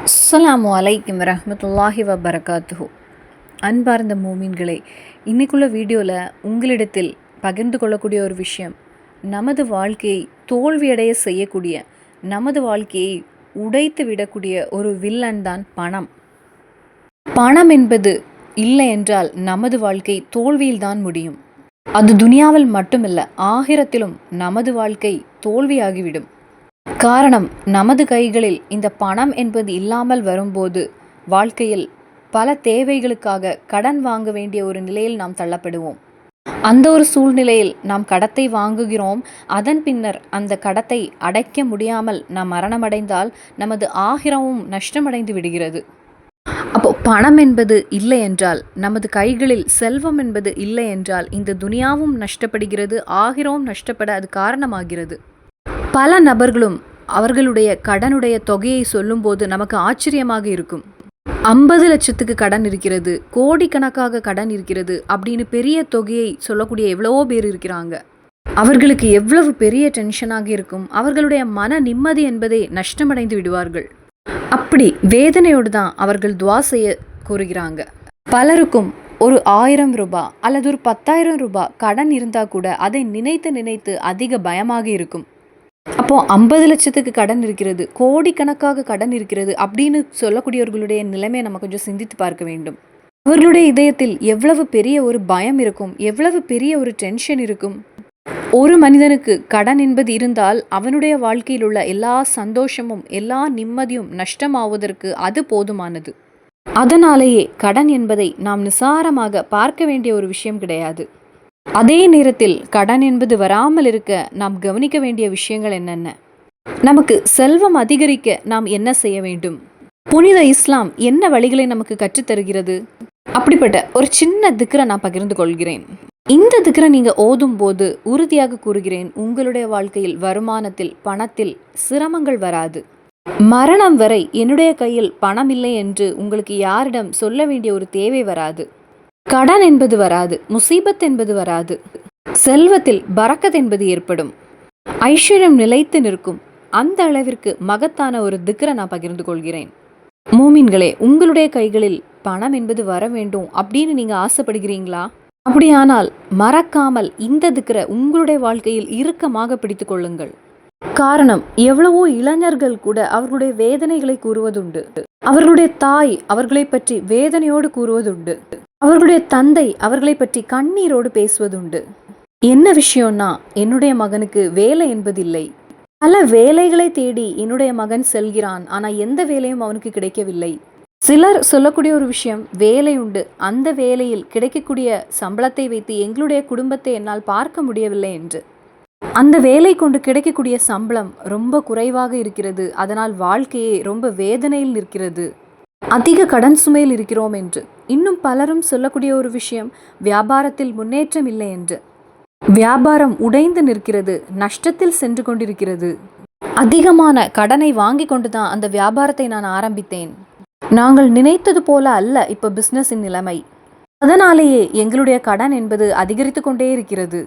அஸ்ஸலாமு அலைக்கும் வரஹ்மத்துல்லாஹி வபரகாத்துஹு. அன்பார்ந்த மூமின்களே, இன்றைக்குள்ள வீடியோவில் உங்களிடத்தில் பகிர்ந்து கொள்ளக்கூடிய ஒரு விஷயம், நமது வாழ்க்கையை தோல்வியடைய செய்யக்கூடிய, நமது வாழ்க்கையை உடைத்து விடக்கூடிய ஒரு வில்லன் தான் பணம். பணம் என்பது இல்லை என்றால் நமது வாழ்க்கை தோல்வியில்தான் முடியும். அது துனியாவில் மட்டுமில்லை, ஆகிரத்திலும் நமது வாழ்க்கை தோல்வியாகிவிடும். காரணம், நமது கைகளில் இந்த பணம் என்பது இல்லாமல் வரும்போது வாழ்க்கையில் பல தேவைகளுக்காக கடன் வாங்க வேண்டிய ஒரு நிலையில் நாம் தள்ளப்படுவோம். அந்த ஒரு சூழ்நிலையில் நாம் கடத்தை வாங்குகிறோம். அதன் பின்னர் அந்த கடத்தை அடைக்க முடியாமல் நாம் மரணமடைந்தால் நமது ஆகிரமும் நஷ்டமடைந்து விடுகிறது. அப்போ பணம் என்பது இல்லை என்றால், நமது கைகளில் செல்வம் என்பது இல்லை என்றால் இந்த துனியாவும் நஷ்டப்படுகிறது, ஆகிரமும் நஷ்டப்பட அது காரணமாகிறது. பல நபர்களும் அவர்களுடைய கடனுடைய தொகையை சொல்லும்போது நமக்கு ஆச்சரியமாக இருக்கும். 50 லட்சத்துக்கு கடன் இருக்கிறது, கோடிக்கணக்காக கடன் இருக்கிறது அப்படின்னு பெரிய தொகையை சொல்லக்கூடிய எவ்வளவோ பேர் இருக்கிறாங்க. அவர்களுக்கு எவ்வளவு பெரிய டென்ஷனாக இருக்கும். அவர்களுடைய மன நிம்மதி என்பதை நஷ்டமடைந்து விடுவார்கள். அப்படி வேதனையோடு தான் அவர்கள் துவா செய்ய கூறுகிறாங்க. பலருக்கும் ஒரு 1000 ரூபாய் அல்லது ஒரு 10,000 ரூபாய் கடன் இருந்தால் கூட அதை நினைத்து நினைத்து அதிக பயமாக இருக்கும். அப்போது 50 லட்சத்துக்கு கடன் இருக்கிறது, கோடிக்கணக்காக கடன் இருக்கிறது அப்படின்னு சொல்லக்கூடியவர்களுடைய நிலைமையை நம்ம கொஞ்சம் சிந்தித்து பார்க்க வேண்டும். அவர்களுடைய இதயத்தில் எவ்வளவு பெரிய ஒரு பயம் இருக்கும், எவ்வளவு பெரிய ஒரு டென்ஷன் இருக்கும். ஒரு மனிதனுக்கு கடன் என்பது இருந்தால் அவனுடைய வாழ்க்கையில் உள்ள எல்லா சந்தோஷமும் எல்லா நிம்மதியும் நஷ்டமாவதற்கு அது போதுமானது. அதனாலேயே கடன் என்பதை நாம் நிசாரமாக பார்க்க வேண்டிய ஒரு விஷயம் கிடையாது. அதே நேரத்தில் கடன் என்பது வராமல் இருக்க நாம் கவனிக்க வேண்டிய விஷயங்கள் என்னென்ன? நமக்கு செல்வம் அதிகரிக்க நாம் என்ன செய்ய வேண்டும்? புனித இஸ்லாம் என்ன வழிகளை நமக்கு கற்றுத்தருகிறது? அப்படிப்பட்ட ஒரு சின்ன திக்ரை நான் பகிர்ந்து கொள்கிறேன். இந்த திக்ரை நீங்கள் ஓதும் போது உறுதியாக கூறுகிறேன், உங்களுடைய வாழ்க்கையில் வருமானத்தில் பணத்தில் சிரமங்கள் வராது. மரணம் வரை என்னுடைய கையில் பணம் இல்லை என்று உங்களுக்கு யாரிடம் சொல்ல வேண்டிய ஒரு தேவை வராது. கடன் என்பது வராது, முசீபத் என்பது வராது. செல்வத்தில் பரக்கத் என்பது ஏற்படும், ஐஸ்வர்யம் நிலைத்து நிற்கும். அந்த அளவிற்கு மகத்தான ஒரு திக்ரை நான் பகிர்ந்து கொள்கிறேன். மூமின்களே, உங்களுடைய கைகளில் பணம் என்பது வர வேண்டும் அப்படின்னு நீங்க ஆசைப்படுகிறீங்களா? அப்படியானால் மறக்காமல் இந்த திக்ரை உங்களுடைய வாழ்க்கையில் இறுக்கமாக பிடித்து கொள்ளுங்கள். காரணம், எவ்வளவோ இளைஞர்கள் கூட அவர்களுடைய வேதனைகளை கூறுவதுண்டு. அவர்களுடைய தாய் அவர்களை பற்றி வேதனையோடு கூறுவதுண்டு. அவர்களுடைய தந்தை அவர்களை பற்றி கண்ணீரோடு பேசுவதுண்டு. என்ன விஷயம்னா, என்னுடைய மகனுக்கு வேலை என்பதில்லை. பல வேலைகளை தேடி என்னுடைய மகன் செல்கிறான், ஆனால் எந்த வேலையும் அவனுக்கு கிடைக்கவில்லை. சிலர் சொல்லக்கூடிய ஒரு விஷயம், வேலை உண்டு, அந்த வேலையில் கிடைக்கக்கூடிய சம்பளத்தை வைத்து எங்களுடைய குடும்பத்தை என்னால் பார்க்க முடியவில்லை என்று. அந்த வேலை கொண்டு கிடைக்கக்கூடிய சம்பளம் ரொம்ப குறைவாக இருக்கிறது, அதனால் வாழ்க்கையே ரொம்ப வேதனையில் நிற்கிறது, அதிக கடன் சுமையில் இருக்கிறோம் என்று. இன்னும் பலரும் சொல்லக்கூடிய ஒரு விஷயம், வியாபாரத்தில் முன்னேற்றம் இல்லை என்று. வியாபாரம் உடைந்து நிற்கிறது, நஷ்டத்தில் சென்று கொண்டிருக்கிறது. அதிகமான கடனை வாங்கி கொண்டு தான் அந்த வியாபாரத்தை நான் ஆரம்பித்தேன். நாங்கள் நினைத்தது போல அல்ல இப்போ பிஸ்னஸின் நிலைமை. அதனாலேயே எங்களுடைய கடன் என்பது அதிகரித்து கொண்டே இருக்கிறது.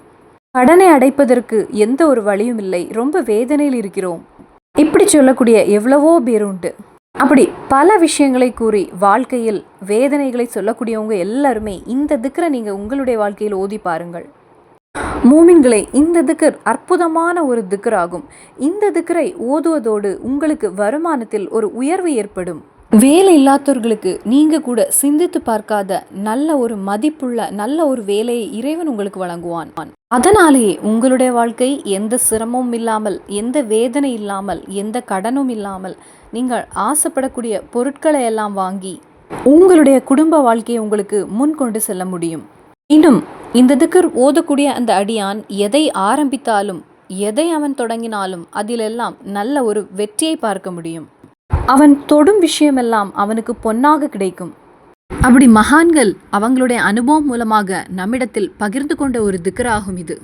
கடனை அடைப்பதற்கு எந்த ஒரு வழியும் இல்லை, ரொம்ப வேதனையில் இருக்கிறோம். இப்படி சொல்லக்கூடிய எவ்வளவோ பேர் உண்டு. அப்படி பல விஷயங்களை கூறி வாழ்க்கையில் வேதனைகளை சொல்லக்கூடியவங்க எல்லாருமே இந்த திக்ரை நீங்கள் உங்களுடைய வாழ்க்கையில் ஓதி பாருங்கள். மூமின்களே, இந்த திக்ர் அற்புதமான ஒரு திக்ர் ஆகும். இந்த திக்ரை ஓதுவதோடு உங்களுக்கு வருமானத்தில் ஒரு உயர்வு ஏற்படும். வேலை இல்லாதவர்களுக்கு நீங்கள் கூட சிந்தித்து பார்க்காத நல்ல ஒரு மதிப்புள்ள நல்ல ஒரு வேலையை இறைவன் உங்களுக்கு வழங்குவான். அதனாலேயே உங்களுடைய வாழ்க்கை எந்த சிரமமும் இல்லாமல், எந்த வேதனை இல்லாமல், எந்த கடனும் இல்லாமல் நீங்கள் ஆசைப்படக்கூடிய பொருட்களை எல்லாம் வாங்கி உங்களுடைய குடும்ப வாழ்க்கையை உங்களுக்கு முன் கொண்டு செல்ல முடியும். இன்னும் இந்த திக்ர் ஓதக்கூடிய அந்த அடியான் எதை ஆரம்பித்தாலும், எதை அவன் தொடங்கினாலும் அதிலெல்லாம் நல்ல ஒரு வெற்றியை பார்க்க முடியும். அவன் தொடும் விஷயமெல்லாம் அவனுக்கு பொன்னாக கிடைக்கும். அப்படி மகான்கள் அவங்களுடைய அனுபவம் மூலமாக நம்மிடத்தில் பகிர்ந்து கொண்ட ஒரு திக்ராகும் இது.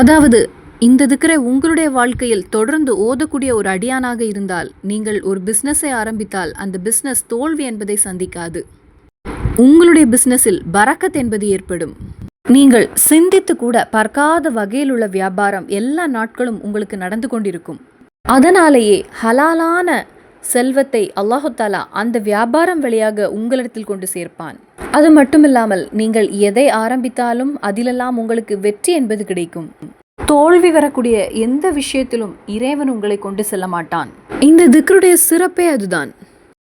அதாவது இந்த திக்ரை உங்களுடைய வாழ்க்கையில் தொடர்ந்து ஓதக்கூடிய ஒரு அடியானாக இருந்தால், நீங்கள் ஒரு பிஸ்னஸை ஆரம்பித்தால் அந்த பிஸ்னஸ் தோல்வி என்பதை சந்திக்காது. உங்களுடைய பிஸ்னஸில் பரக்கத் என்பது ஏற்படும். நீங்கள் சிந்தித்து கூட பார்க்காத வகையில் உள்ள வியாபாரம் எல்லா நாட்களும் உங்களுக்கு நடந்து கொண்டிருக்கும். அதனாலேயே ஹலாலான செல்வத்தை அல்லாஹு தாலா அந்த வியாபாரம் வழியாக உங்களிடத்தில் கொண்டு சேர்ப்பான். அது மட்டுமில்லாமல் நீங்கள் எதை ஆரம்பித்தாலும் அதிலெல்லாம் உங்களுக்கு வெற்றி என்பது கிடைக்கும். தோல்வி வரக்கூடிய எந்த விஷயத்திலும் இறைவன் உங்களை கொண்டு செல்ல மாட்டான். இந்த திக்ருடைய சிறப்பே அதுதான்.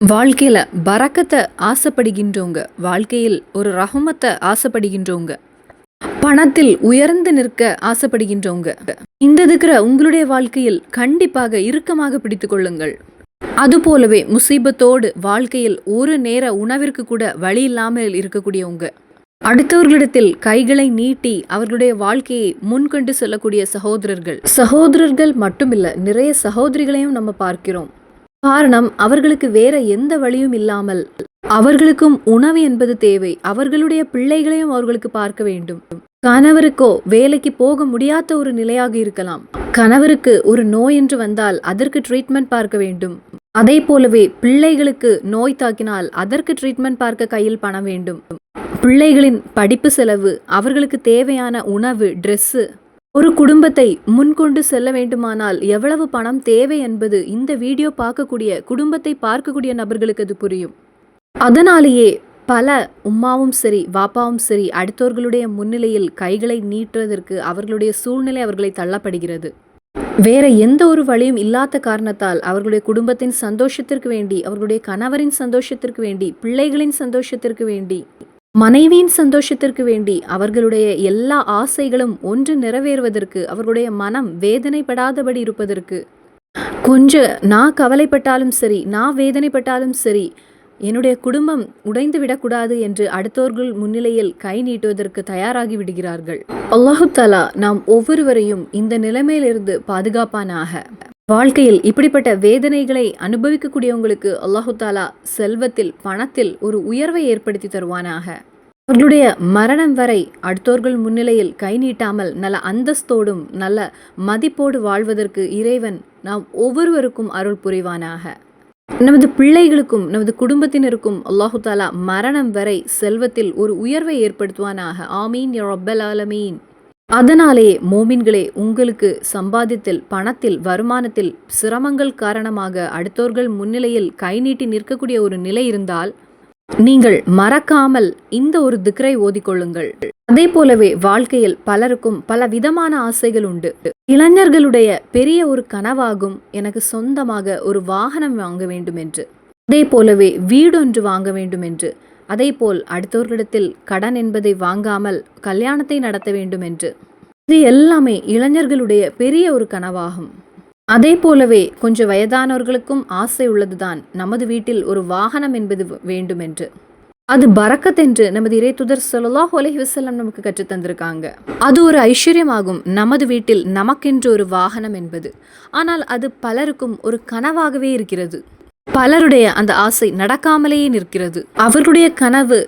வாழ்க்கையில பரக்கத்தை ஆசைப்படுகின்றவங்க, வாழ்க்கையில் ஒரு ரஹமத்தை ஆசைப்படுகின்றவங்க, பணத்தில் உயர்ந்து நிற்க ஆசைப்படுகின்றவங்க, இந்த திக்ர உங்களுடைய வாழ்க்கையில் கண்டிப்பாக இறுக்கமாக பிடித்து கொள்ளுங்கள். அதுபோலவே முசீபத்தோடு வாழ்க்கையில் ஒரு நேர உணவிற்கு கூட வழி இல்லாமல் இருக்கக்கூடியவங்க, அடுத்தவர்களிடத்தில் கைகளை நீட்டி அவர்களுடைய வாழ்க்கையை முன்கொண்டு செல்லக்கூடிய சகோதரர்கள் மட்டுமில்ல, நிறைய சகோதரிகளையும் நம்ம பார்க்கிறோம். காரணம், அவர்களுக்கு வேற எந்த வழியும் இல்லாமல் அவர்களுக்கும் உணவு என்பது தேவை. அவர்களுடைய பிள்ளைகளையும் அவர்களுக்கு பார்க்க வேண்டும். கணவருக்கோ வேலைக்கு போக முடியாத ஒரு நிலையாக இருக்கலாம். கணவருக்கு ஒரு நோய் என்று வந்தால் அதற்கு ட்ரீட்மெண்ட் பார்க்க வேண்டும். அதே போலவே பிள்ளைகளுக்கு நோய் தாக்கினால் அதற்கு ட்ரீட்மெண்ட் பார்க்க கையில் பணம் வேண்டும். பிள்ளைகளின் படிப்பு செலவு, அவர்களுக்கு தேவையான உணவு, ட்ரெஸ்ஸு, ஒரு குடும்பத்தை முன்கொண்டு செல்ல வேண்டுமானால் எவ்வளவு பணம் தேவை என்பது இந்த வீடியோ பார்க்கக்கூடிய, குடும்பத்தை பார்க்கக்கூடிய நபர்களுக்கு அது புரியும். அதனாலேயே பல உம்மாவும் சரி வாப்பாவும் சரி அடுத்தவர்களுடைய முன்னிலையில் கைகளை நீட்டுவதற்கு அவர்களுடைய சூழ்நிலை அவர்களை தள்ளப்படுகிறது. வேற எந்த ஒரு வழியும் இல்லாத காரணத்தால் அவர்களுடைய குடும்பத்தின் சந்தோஷத்திற்கு வேண்டி, அவர்களுடைய கணவரின் சந்தோஷத்திற்கு வேண்டி, பிள்ளைகளின் சந்தோஷத்திற்கு வேண்டி, மனைவியின் சந்தோஷத்திற்கு வேண்டி அவர்களுடைய எல்லா ஆசைகளும் ஒன்று நிறைவேறுவதற்கு, அவர்களுடைய மனம் வேதனைப்படாதபடி இருப்பதற்கு, நான் கவலைப்பட்டாலும் சரி, நான் வேதனைப்பட்டாலும் சரி, என்னுடைய குடும்பம் உடைந்து விடக்கூடாது என்று அடுத்தவர்கள் முன்னிலையில் கை நீட்டுவதற்கு தயாராகி விடுகிறார்கள். அல்லாஹு தாலா நாம் ஒவ்வொருவரையும் இந்த நிலைமையிலிருந்து பாதுகாப்பானாக. வாழ்க்கையில் இப்படிப்பட்ட வேதனைகளை அனுபவிக்கக்கூடியவங்களுக்கு அல்லாஹு தாலா செல்வத்தில், பணத்தில் ஒரு உயர்வை ஏற்படுத்தி தருவானாக. அவர்களுடைய மரணம் வரை அடுத்தோர்கள் முன்னிலையில் கை நீட்டாமல் நல்ல அந்தஸ்தோடும் நல்ல மதிப்போடு வாழ்வதற்கு இறைவன் நாம் ஒவ்வொருவருக்கும் அருள் புரிவானாக. நமது பிள்ளைகளுக்கும் நமது குடும்பத்தினருக்கும் அல்லாஹு தாலா மரணம் வரை செல்வத்தில் ஒரு உயர்வை ஏற்படுத்துவானாக. ஆமீன் யா ரப்பல் ஆலமீன். அதனாலே மோமின்களே, உங்களுக்கு சம்பாதித்தில், பணத்தில், வருமானத்தில் சிரமங்கள் காரணமாக அடுத்தோர்கள் முன்னிலையில் கை நீட்டி நிற்கக்கூடிய ஒரு நிலை இருந்தால் நீங்கள் மறக்காமல் இந்த ஒரு திக்ரை ஓதிக்கொள்ளுங்கள். அதே போலவே வாழ்க்கையில் பலருக்கும் பல விதமான ஆசைகள் உண்டு. இளைஞர்களுடைய பெரிய ஒரு கனவாகும் எனக்கு சொந்தமாக ஒரு வாகனம் வாங்க வேண்டும் என்று, அதே போலவே வீடொன்று வாங்க வேண்டும் என்று, அதே போல் அடுத்தவர்களிடத்தில் கடன் என்பதை வாங்காமல் கல்யாணத்தை நடத்த வேண்டும் என்று, இது எல்லாமே இளைஞர்களுடைய பெரிய ஒரு கனவாகும். அதே போலவே கொஞ்சம் வயதானவர்களுக்கும் ஆசை உள்ளதுதான், நமது வீட்டில் ஒரு வாகனம் என்பது வேண்டும் என்று. அது பரக்கத் என்று நமது இறைத்தூதர் ஸல்லல்லாஹு அலைஹி வஸல்லம் நமக்கு கற்றுத் தந்திருக்காங்க. அது ஒரு ஐஸ்வர்யமாகும் நமது வீட்டில் நமக்கென்று ஒரு வாகனம் என்பது. ஆனால் அது பலருக்கும் ஒரு கனவாகவே இருக்கிறது. பலருடைய அந்த ஆசை நடக்காமலேயே நிற்கிறது. அவர்களுடைய கனவு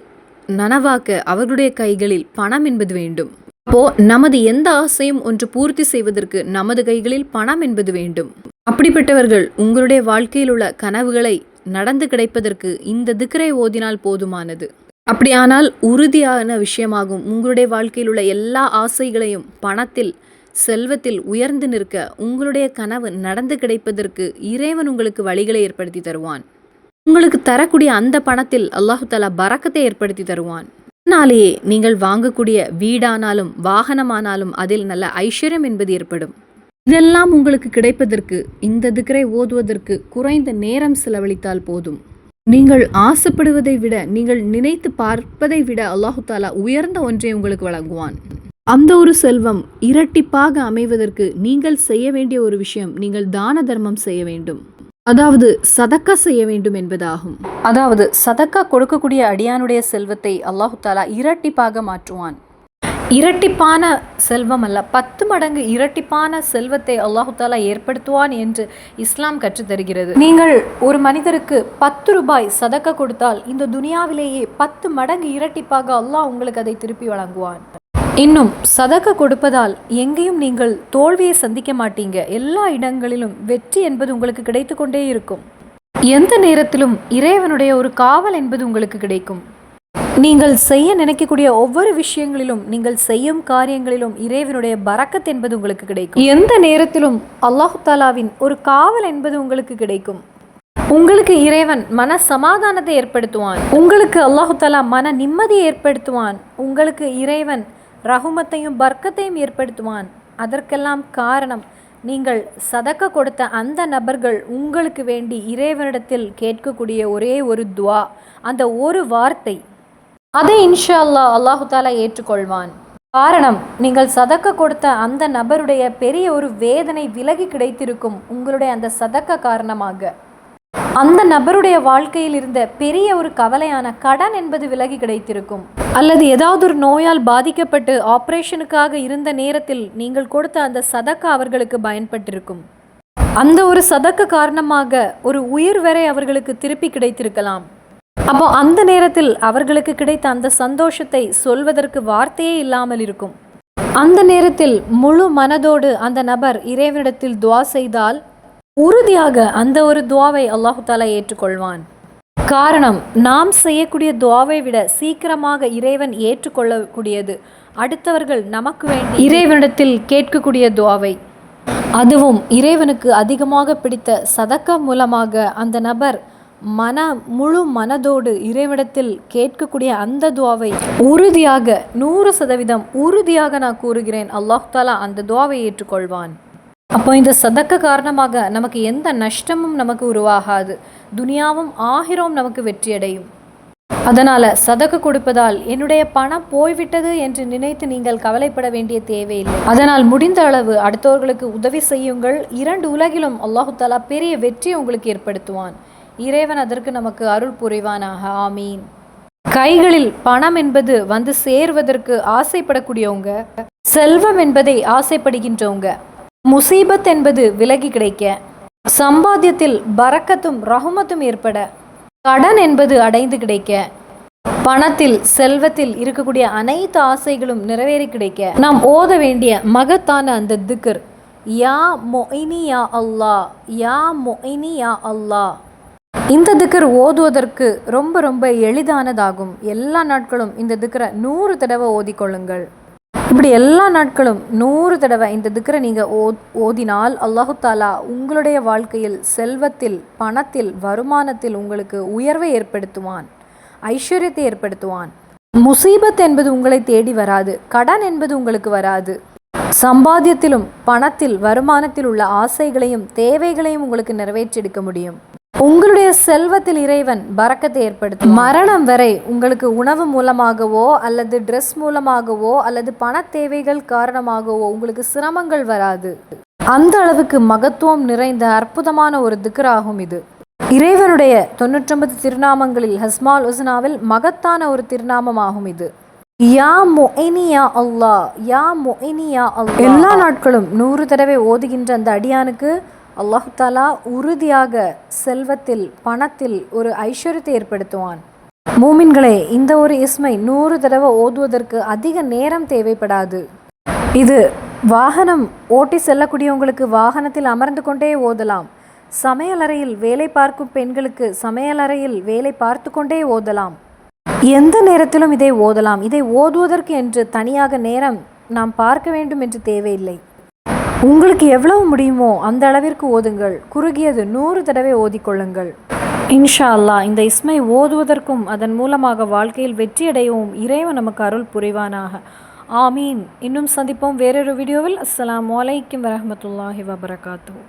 நனவாக்க அவர்களுடைய கைகளில் பணம் என்பது வேண்டும். அப்போ நமது எந்த ஆசையும் ஒன்று பூர்த்தி செய்வதற்கு நமது கைகளில் பணம் என்பது வேண்டும். அப்படிப்பட்டவர்கள் உங்களுடைய வாழ்க்கையில் உள்ள கனவுகளை நடந்து கிடைப்பதற்கு இந்த திக்ரை ஓதினால் போதுமானது. அப்படியானால் உறுதியான விஷயமாகும். உங்களுடைய வாழ்க்கையில் உள்ள எல்லா ஆசைகளையும் பணத்தில், செல்வத்தில் உயர்ந்து நிற்க, உங்களுடைய கனவு நடந்து கிடைப்பதற்கு இறைவன் உங்களுக்கு வழிகளை ஏற்படுத்தி தருவான். உங்களுக்கு தரக்கூடிய அந்த பணத்தில் அல்லாஹு தஆலா பரக்கத்தை ஏற்படுத்தி தருவான். அதனாலேயே நீங்கள் வாங்கக்கூடிய வீடானாலும் வாகனமானாலும் அதில் நல்ல ஐஸ்வர்யம் என்பது ஏற்படும். இதெல்லாம் உங்களுக்கு கிடைப்பதற்கு இந்த திக்ரை ஓதுவதற்கு குறைந்த நேரம் செலவழித்தால் போதும். நீங்கள் ஆசைப்படுவதை விட, நீங்கள் நினைத்து பார்ப்பதை விட அல்லாஹு தாலா உயர்ந்த ஒன்றை உங்களுக்கு வழங்குவான். அந்த ஒரு செல்வம் இரட்டிப்பாக அமைவதற்கு நீங்கள் செய்ய வேண்டிய ஒரு விஷயம், நீங்கள் தான தர்மம் செய்ய வேண்டும். அதாவது சதக்கா செய்ய வேண்டும் என்பதாகும். அதாவது சதக்கா கொடுக்கக்கூடிய அடியானுடைய செல்வத்தை அல்லாஹு தாலா இரட்டிப்பாக மாற்றுவான். இரட்டிப்பான செல்வம் அல்ல, 10 மடங்கு இரட்டிப்பான செல்வத்தை அல்லாஹு தாலா ஏற்படுத்துவான் என்று இஸ்லாம் கற்றுத்தருகிறது. நீங்கள் ஒரு மனிதருக்கு 10 ரூபாய் சதக்கா கொடுத்தால் இந்த துனியாவிலேயே 10 மடங்கு இரட்டிப்பாக அல்லாஹ் உங்களுக்கு அதை திருப்பி வழங்குவான். இன்னும் சதக்கா கொடுப்பதால் எங்கேயும் நீங்கள் தோல்வியை சந்திக்க மாட்டீங்க. எல்லா இடங்களிலும் வெற்றி என்பது உங்களுக்கு கிடைத்து கொண்டே இருக்கும். எந்த நேரத்திலும் இறைவனுடைய ஒரு காவல் என்பது உங்களுக்கு கிடைக்கும். நீங்கள் செய்ய நினைக்கக்கூடிய ஒவ்வொரு விஷயங்களிலும், நீங்கள் செய்யும் காரியங்களிலும் இறைவனுடைய பரக்கத் என்பது உங்களுக்கு கிடைக்கும். எந்த நேரத்திலும் அல்லாஹு தாலாவின் ஒரு காவல் என்பது உங்களுக்கு கிடைக்கும். உங்களுக்கு இறைவன் மன சமாதானத்தை ஏற்படுத்துவான். உங்களுக்கு அல்லாஹு தஆலா மன நிம்மதியை ஏற்படுத்துவான். உங்களுக்கு இறைவன் ரஹ்மத்தையும் பர்க்கத்தையும் ஏற்படுத்துவான். அதற்கெல்லாம் காரணம் நீங்கள் சதக்கா கொடுத்த அந்த நபர்கள் உங்களுக்கு வேண்டி இறைவனிடத்தில் கேட்கக்கூடிய ஒரே ஒரு துவா, அந்த ஒரு வார்த்தை, அதை இன்ஷா அல்லாஹ் அல்லாஹு தஆலா ஏற்றுக்கொள்வான். காரணம், நீங்கள் சதக்கா கொடுத்த அந்த நபருடைய பெரிய ஒரு வேதனை விலகி கிடைத்திருக்கும். உங்களுடைய அந்த சதக்கா காரணமாக அந்த நபருடைய வாழ்க்கையில் இருந்த பெரிய ஒரு கவலையான கடன் என்பது விலகி கிடைத்திருக்கும். அல்லது ஏதாவது ஒரு நோயால் பாதிக்கப்பட்டு ஆப்ரேஷனுக்காக இருந்த நேரத்தில் நீங்கள் கொடுத்த அந்த சதக்கா அவர்களுக்கு பயன்பட்டிருக்கும். அந்த ஒரு சதக்கா காரணமாக ஒரு உயிர் வரை அவர்களுக்கு திருப்பி கிடைத்திருக்கலாம். அப்போ அந்த நேரத்தில் அவர்களுக்கு கிடைத்த அந்த சந்தோஷத்தை சொல்வதற்கு வார்த்தையே இல்லாமல் இருக்கும். அந்த நேரத்தில் முழு மனதோடு அந்த நபர் இறைவனிடத்தில் துவா செய்தால் உறுதியாக அந்த ஒரு துவாவை அல்லாஹு தஆலா ஏற்றுக்கொள்வான். காரணம், நாம் செய்யக்கூடிய துவாவை விட சீக்கிரமாக இறைவன் ஏற்றுக்கொள்ளக்கூடியது அடுத்தவர்கள் நமக்கு வேண்டி இறைவனிடத்தில் கேட்கக்கூடிய துவாவை. அதுவும் இறைவனுக்கு அதிகமாக பிடித்த சதக்கா மூலமாக அந்த நபர் முழு மனதோடு இறைவனிடத்தில் கேட்கக்கூடிய அந்த துவாவை உறுதியாக 100% உறுதியாக நான் கூறுகிறேன், அல்லாஹ் தஆலா அந்த துவாவை ஏற்றுக்கொள்வான். அப்போ இந்த சதக்க காரணமாக நமக்கு எந்த நஷ்டமும் நமக்கு உருவாகாது. துனியாவும் ஆகிரமும் நமக்கு வெற்றியடையும். அதனால் சதக்க கொடுப்பதால் என்னுடைய பணம் போய்விட்டது என்று நினைத்து நீங்கள் கவலைப்பட வேண்டிய தேவையில்லை. அதனால் முடிந்த அளவு அடுத்தவர்களுக்கு உதவி செய்யுங்கள். 2 உலகிலும் அல்லாஹு தஆலா பெரிய வெற்றியை உங்களுக்கு ஏற்படுத்துவான். இறைவன் அதற்கு நமக்கு அருள் புரிவானாக. ஆமீன். கைகளில் பணம் என்பது வந்து சேர்வதற்கு ஆசைப்படக்கூடியவங்க, செல்வம் என்பதை ஆசைப்படுகின்றவங்க, முசீபத் என்பது விலகி கிடைக்க, சம்பாத்தியத்தில் பரக்கத்தும் ரஹ்மத்தும் ஏற்பட, கடன் என்பது அடைந்து கிடைக்க, பணத்தில் செல்வத்தில் இருக்கக்கூடிய அனைத்து ஆசைகளும் நிறைவேறி கிடைக்க நாம் ஓத வேண்டிய மகத்தான அந்த திக்ர், யா முஇனி யா அல்லாஹ், யா முஇனி யா அல்லாஹ். இந்த திக்ர் ஓதுவதற்கு ரொம்ப ரொம்ப எளிதானதாகும். எல்லா நாட்களும் இந்த திக்ரை 100 தடவை ஓதிக்கொள்ளுங்கள். இப்படி எல்லா நாட்களும் 100 தடவை இந்த திக்ரை நீங்கள் ஓதினால் அல்லாஹு தஆலா உங்களுடைய வாழ்க்கையில் செல்வத்தில், பணத்தில், வருமானத்தில் உங்களுக்கு உயர்வை ஏற்படுத்துவான், ஐஸ்வர்யத்தை ஏற்படுத்துவான். முசீபத் என்பது உங்களை தேடி வராது, கடன் என்பது உங்களுக்கு வராது. சம்பாத்தியத்திலும் பணத்தில் வருமானத்தில் உள்ள ஆசைகளையும் தேவைகளையும் உங்களுக்கு நிறைவேற்றெடுக்க முடியும். உங்களுடைய செல்வத்தில் இறைவன் பரக்கத்தை ஏற்படுத்தும். மரணம் வரை உங்களுக்கு உணவு மூலமாகவோ அல்லது ட்ரெஸ் மூலமாகவோ அல்லது பண தேவைகள் காரணமாகவோ உங்களுக்கு சிரமங்கள் வராது. அந்த அளவுக்கு மகத்துவம் நிறைந்த அற்புதமான ஒரு திக்ராகும் இது. இறைவனுடைய 99 திருநாமங்களில் ஹஸ்மால் உஸ்னாவில் மகத்தான ஒரு திருநாமமாகும் இது. யா முஇனி யா அல்லாஹ், யா முஇனி யா அல்லாஹ். எல்லா நாட்களும் 100 தடவை ஓதுகின்ற அந்த அடியானுக்கு அல்லாஹ் தஆலா உறுதியாக செல்வத்தில், பணத்தில் ஒரு ஐஸ்வர்யத்தை ஏற்படுத்துவான். மூமின்களே, இந்த ஒரு இஸ்மை 100 தடவை ஓதுவதற்கு அதிக நேரம் தேவைப்படாது. இது வாகனம் ஓட்டி செல்லக்கூடியவங்களுக்கு வாகனத்தில் அமர்ந்து கொண்டே ஓதலாம். சமையலறையில் வேலை பார்க்கும் பெண்களுக்கு சமையலறையில் வேலை பார்த்து கொண்டே ஓதலாம். எந்த நேரத்திலும் இதை ஓதலாம். இதை ஓதுவதற்கு என்று தனியாக நேரம் நாம் பார்க்க வேண்டும் என்று தேவையில்லை. உங்களுக்கு எவ்வளவு முடியுமோ அந்த அளவிற்கு ஓதுங்கள். குறுகியது 100 தடவை ஓதிக்கொள்ளுங்கள். இன்ஷா அல்லாஹ் இந்த இஸ்மை ஓதுவதற்கும் அதன் மூலமாக வாழ்க்கையில் வெற்றியடையவும் இறைவன் நமக்கு அருள் புரிவானாக. ஆமீன். இன்னும் சந்திப்போம் வேறொரு வீடியோவில். அஸ்ஸலாமு அலைக்கும் வரஹ்மத்துல்லாஹி வபரகாத்துஹு.